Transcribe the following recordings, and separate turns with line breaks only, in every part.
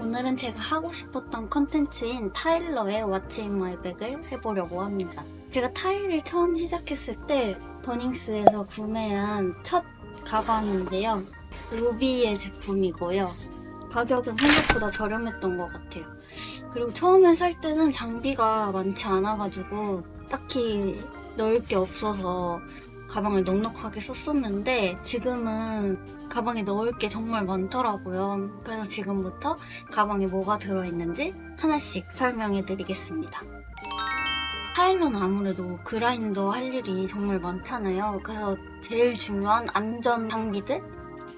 오늘은 제가 하고 싶었던 컨텐츠인 타일러의 What's in my bag을 해보려고 합니다. 제가 타일을 처음 시작했을 때 버닝스에서 구매한 첫 가방인데요. 로비의 제품이고요. 가격은 생각보다 저렴했던 것 같아요. 그리고 처음에 살 때는 장비가 많지 않아가지고 딱히 넣을 게 없어서 가방을 넉넉하게 썼었는데 지금은 가방에 넣을 게 정말 많더라고요. 그래서 지금부터 가방에 뭐가 들어있는지 하나씩 설명해드리겠습니다. 타일러는 아무래도 그라인더 할 일이 정말 많잖아요. 그래서 제일 중요한 안전 장비들?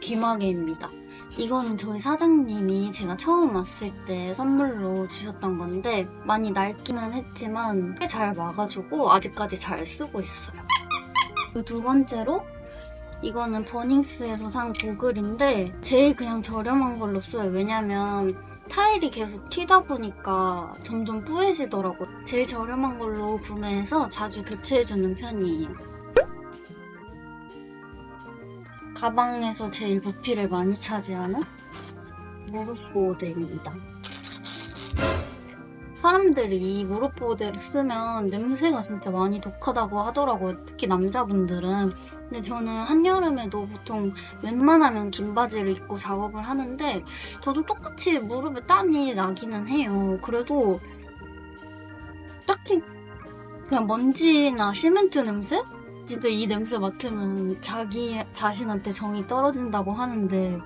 귀마개입니다. 이거는 저희 사장님이 제가 처음 왔을 때 선물로 주셨던 건데 많이 낡기는 했지만 꽤 잘 막아주고 아직까지 잘 쓰고 있어요. 그 두 번째로 이거는 버닝스에서 산 고글인데 제일 그냥 저렴한 걸로 써요. 왜냐면 타일이 계속 튀다 보니까 점점 뿌해지더라고요. 제일 저렴한 걸로 구매해서 자주 교체해주는 편이에요. 가방에서 제일 부피를 많이 차지하는 무릎 보호대입니다. 사람들이 이 무릎 보호대를 쓰면 냄새가 진짜 많이 독하다고 하더라고요. 특히 남자분들은. 근데 저는 한여름에도 보통 웬만하면 긴 바지를 입고 작업을 하는데 저도 똑같이 무릎에 땀이 나기는 해요. 그래도 딱히 그냥 먼지나 시멘트 냄새? 진짜 이 냄새 맡으면 자기 자신한테 정이 떨어진다고 하는데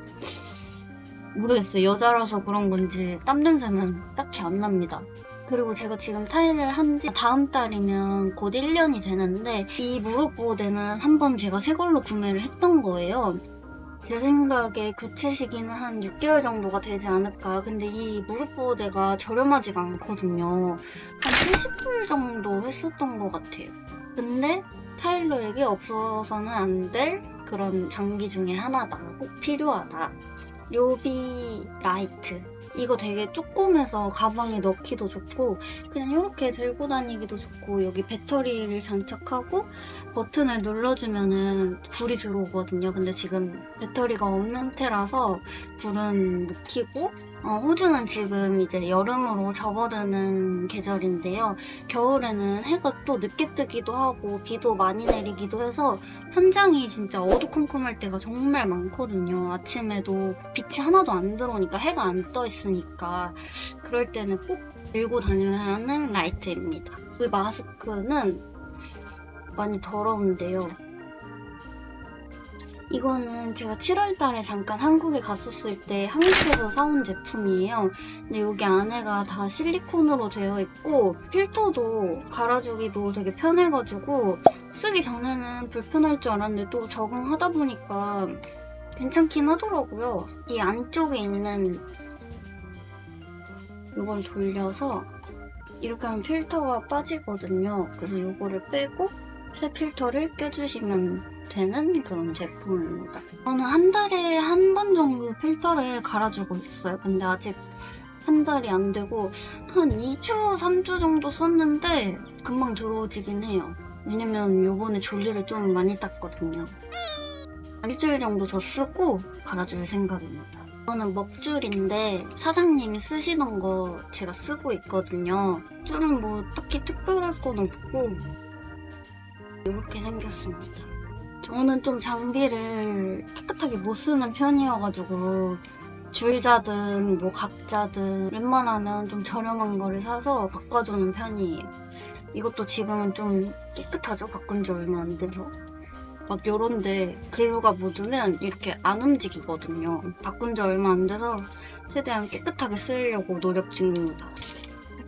모르겠어요. 여자라서 그런 건지 땀 냄새는 딱히 안 납니다. 그리고 제가 지금 타일을 한 지 다음 달이면 곧 1년이 되는데 이 무릎 보호대는 한번 제가 새 걸로 구매를 했던 거예요. 제 생각에 교체 시기는 한 6개월 정도가 되지 않을까. 근데 이 무릎 보호대가 저렴하지가 않거든요. 한 70불 정도 했었던 것 같아요. 근데 타일러에게 없어서는 안 될 그런 장비 중에 하나다. 꼭 필요하다. 료비 라이트. 이거 되게 조그매서 가방에 넣기도 좋고 그냥 이렇게 들고 다니기도 좋고 여기 배터리를 장착하고 버튼을 눌러주면은 불이 들어오거든요. 근데 지금 배터리가 없는 상태라서 불은 못 켜고 호주는 지금 이제 여름으로 접어드는 계절인데요. 겨울에는 해가 또 늦게 뜨기도 하고 비도 많이 내리기도 해서 현장이 진짜 어두컴컴할 때가 정말 많거든요. 아침에도 빛이 하나도 안 들어오니까 해가 안 떠 있으니까 그럴 때는 꼭 들고 다녀야 하는 라이트입니다. 그 마스크는 많이 더러운데요. 이거는 제가 7월달에 잠깐 한국에 갔었을 때 한국에서 사온 제품이에요. 근데 여기 안에가 다 실리콘으로 되어 있고 필터도 갈아주기도 되게 편해가지고 쓰기 전에는 불편할 줄 알았는데 또 적응하다 보니까 괜찮긴 하더라고요. 이 안쪽에 있는 이걸 돌려서 이렇게 하면 필터가 빠지거든요. 그래서 이거를 빼고 새 필터를 껴주시면 되는 그런 제품입니다. 저는 한 달에 한 번 정도 필터를 갈아주고 있어요. 근데 아직 한 달이 안 되고 한 2주, 3주 정도 썼는데 금방 들어오지긴 해요. 왜냐면 요번에 졸리를 좀 많이 땄거든요. 일주일 정도 더 쓰고 갈아줄 생각입니다. 이거는 먹줄인데 사장님이 쓰시던 거 제가 쓰고 있거든요. 줄은 뭐 딱히 특별할 건 없고 이렇게 생겼습니다. 저는 좀 장비를 깨끗하게 못 쓰는 편이어가지고 줄자든 뭐 각자든 웬만하면 좀 저렴한 거를 사서 바꿔주는 편이에요. 이것도 지금은 좀 깨끗하죠? 바꾼 지 얼마 안 돼서. 막 요런데 글루가 묻으면 이렇게 안 움직이거든요. 바꾼 지 얼마 안 돼서 최대한 깨끗하게 쓰려고 노력 중입니다.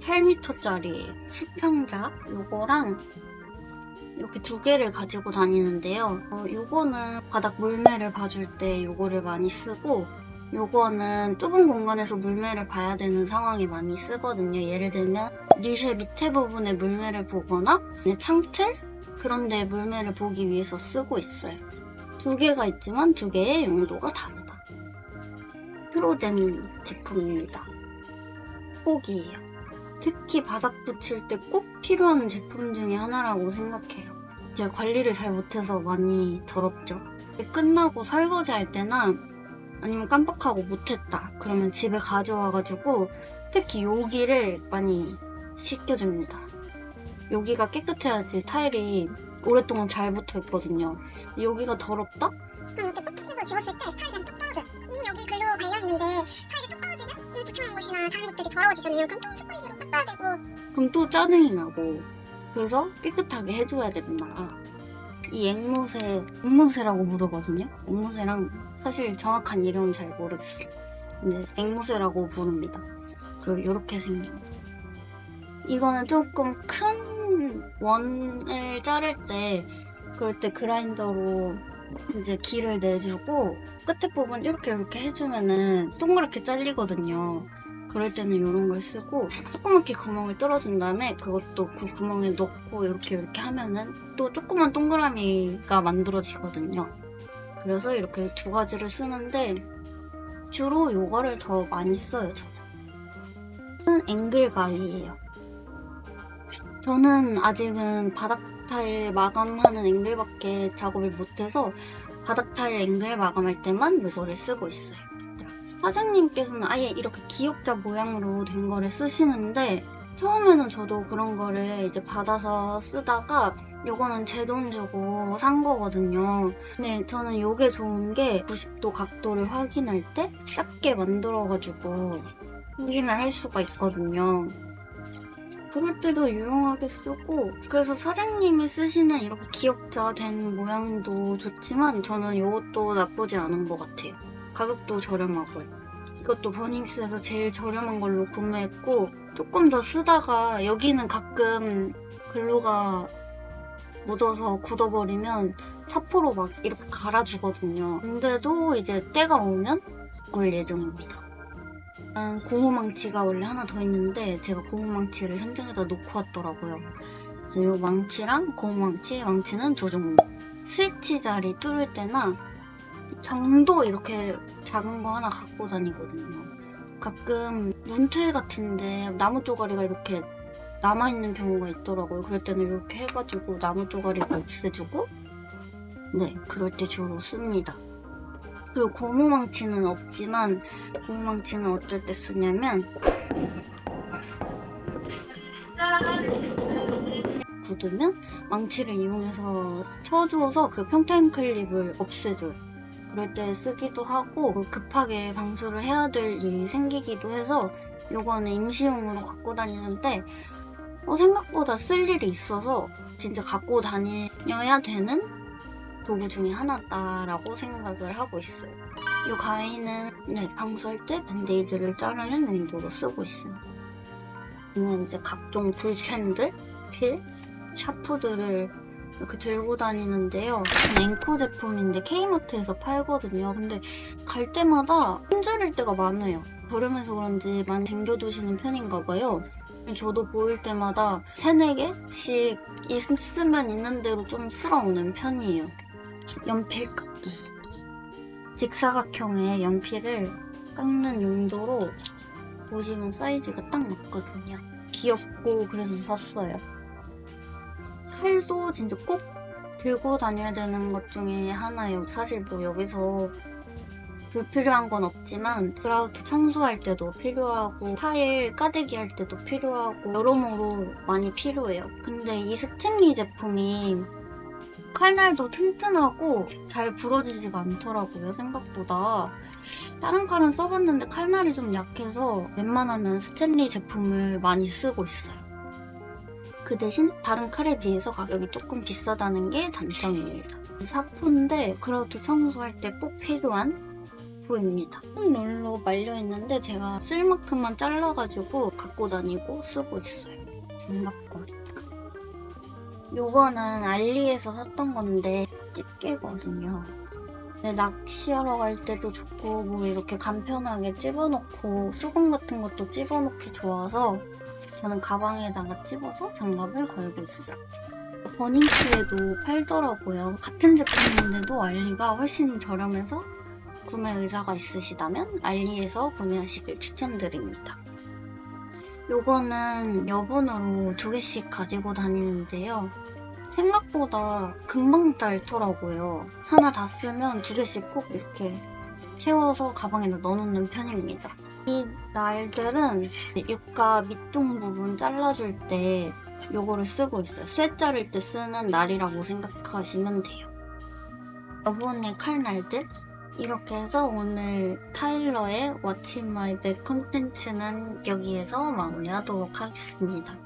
8m짜리 수평자 요거랑 이렇게 두 개를 가지고 다니는데요. 요거는 바닥 물매를 봐줄 때 요거를 많이 쓰고 요거는 좁은 공간에서 물매를 봐야 되는 상황에 많이 쓰거든요. 예를 들면 니쉐 밑에 부분에 물매를 보거나 창틀? 그런데 물매를 보기 위해서 쓰고 있어요. 두 개가 있지만 두 개의 용도가 다르다. 트로젠 제품입니다. 꼭이에요. 특히 바닥 붙일 때 꼭 필요한 제품 중에 하나라고 생각해요. 제가 관리를 잘 못해서 많이 더럽죠. 끝나고 설거지 할 때나 아니면 깜빡하고 못했다. 그러면 집에 가져와가지고 특히 여기를 많이 씻겨줍니다. 여기가 깨끗해야지 타일이 오랫동안 잘 붙어있거든요. 여기가 더럽다?
그럼 이렇게 톡 톡해서 지웠을 때 타일이 그냥 뚝 떨어져요. 이미 여기 글로 발려있는데 타일이 뚝 떨어지면 이 붙여놓은 곳이나 다른 것들이 더러워지잖아요. 그럼 또 슈퍼리즈로 닦아야 되고.
그럼 또 짜증이 나고. 그래서 깨끗하게 해줘야 된다. 이 앵무새라고 부르거든요. 앵무새랑 사실 정확한 이름은 잘 모르겠어요. 근데 앵무새라고 부릅니다. 그리고 이렇게 생깁니다. 이거는 조금 큰 원을 자를 때 그럴 때 그라인더로 이제 길을 내주고 끝에 부분 이렇게 해주면은 동그랗게 잘리거든요. 그럴 때는 이런 걸 쓰고 조그맣게 구멍을 뚫어준 다음에 그것도 그 구멍에 넣고 이렇게 하면은 또 조그만 동그라미가 만들어지거든요. 그래서 이렇게 두 가지를 쓰는데 주로 이거를 더 많이 써요. 저는 앵글 가위예요. 저는 아직은 바닥 타일 마감하는 앵글밖에 작업을 못해서 바닥 타일 앵글 마감할 때만 이거를 쓰고 있어요. 사장님께서는 아예 이렇게 기역자 모양으로 된 거를 쓰시는데 처음에는 저도 그런 거를 이제 받아서 쓰다가 요거는 제 돈 주고 산 거거든요. 근데 저는 요게 좋은 게 90도 각도를 확인할 때 작게 만들어가지고 확인을 할 수가 있거든요. 그럴 때도 유용하게 쓰고 그래서 사장님이 쓰시는 이렇게 기역자 된 모양도 좋지만 저는 이것도 나쁘지 않은 것 같아요. 가격도 저렴하고요. 이것도 버닝스에서 제일 저렴한 걸로 구매했고 조금 더 쓰다가 여기는 가끔 글루가 묻어서 굳어버리면 사포로 막 이렇게 갈아주거든요. 근데도 이제 때가 오면 바꿀 예정입니다. 고무망치가 원래 하나 더 있는데 제가 고무망치를 현장에다 놓고 왔더라고요. 그래서 이 망치랑 고무망치, 망치는 두 종류. 스위치 자리 뚫을 때나 정도 이렇게 작은 거 하나 갖고 다니거든요. 가끔 문틀 같은데 나무 쪼가리가 이렇게 남아있는 경우가 있더라고요. 그럴 때는 이렇게 해가지고 나무 쪼가리도 없애주고 네, 그럴 때 주로 씁니다. 그리고 고무망치는 없지만 고무망치는 어떨 때 쓰냐면 굳으면 망치를 이용해서 쳐줘서 그 평탄 클립을 없애줘요. 그럴 때 쓰기도 하고 급하게 방수를 해야 될 일이 생기기도 해서 요거는 임시용으로 갖고 다니는데 생각보다 쓸 일이 있어서 진짜 갖고 다녀야 되는 도구 중에 하나다라고 생각을 하고 있어요. 이 가위는 방수할 때 밴데이드를 자르는 용도로 쓰고 있습니다. 저는 이제 각종 불챈들, 필, 샤프들을 이렇게 들고 다니는데요. 앵코 제품인데 K마트에서 팔거든요. 근데 갈 때마다 힘줄일 때가 많아요. 저렴해서 그런지 많이 챙겨두시는 편인가 봐요. 저도 보일 때마다 3, 4개씩 있으면 있는 대로 좀 쓸어오는 편이에요. 연필 깎기. 직사각형의 연필을 깎는 용도로 보시면 사이즈가 딱 맞거든요. 귀엽고 그래서 샀어요. 칼도 진짜 꼭 들고 다녀야 되는 것 중에 하나예요. 사실 뭐 여기서 불필요한 건 없지만 그라우트 청소할 때도 필요하고 타일 까대기 할 때도 필요하고 여러모로 많이 필요해요. 근데 이 스탠리 제품이 칼날도 튼튼하고 잘 부러지지가 않더라고요, 생각보다. 다른 칼은 써봤는데 칼날이 좀 약해서 웬만하면 스탠리 제품을 많이 쓰고 있어요. 그 대신 다른 칼에 비해서 가격이 조금 비싸다는 게 단점입니다. 사포인데 그라우트 청소할 때 꼭 필요한 사포입니다. 롤로 말려있는데 제가 쓸 만큼만 잘라가지고 갖고 다니고 쓰고 있어요. 장갑걸이. 요거는 알리에서 샀던 건데 집게거든요. 낚시하러 갈 때도 좋고 뭐 이렇게 간편하게 집어넣고 수건 같은 것도 집어넣기 좋아서 저는 가방에다가 집어서 장갑을 걸고 있어요. 버닝스에도 팔더라고요. 같은 제품인데도 알리가 훨씬 저렴해서 구매 의사가 있으시다면 알리에서 구매하시길 추천드립니다. 요거는 여분으로 2개씩 가지고 다니는데요. 생각보다 금방 닳더라고요. 하나 다 쓰면 2개씩 꼭 이렇게 채워서 가방에다 넣어놓는 편입니다. 이 날들은 육가 밑둥 부분 잘라줄 때 요거를 쓰고 있어요. 쇠 자를 때 쓰는 날이라고 생각하시면 돼요. 여분의 칼날들 이렇게 해서 오늘 타일러의 What's in my bag 컨텐츠는 여기에서 마무리하도록 하겠습니다.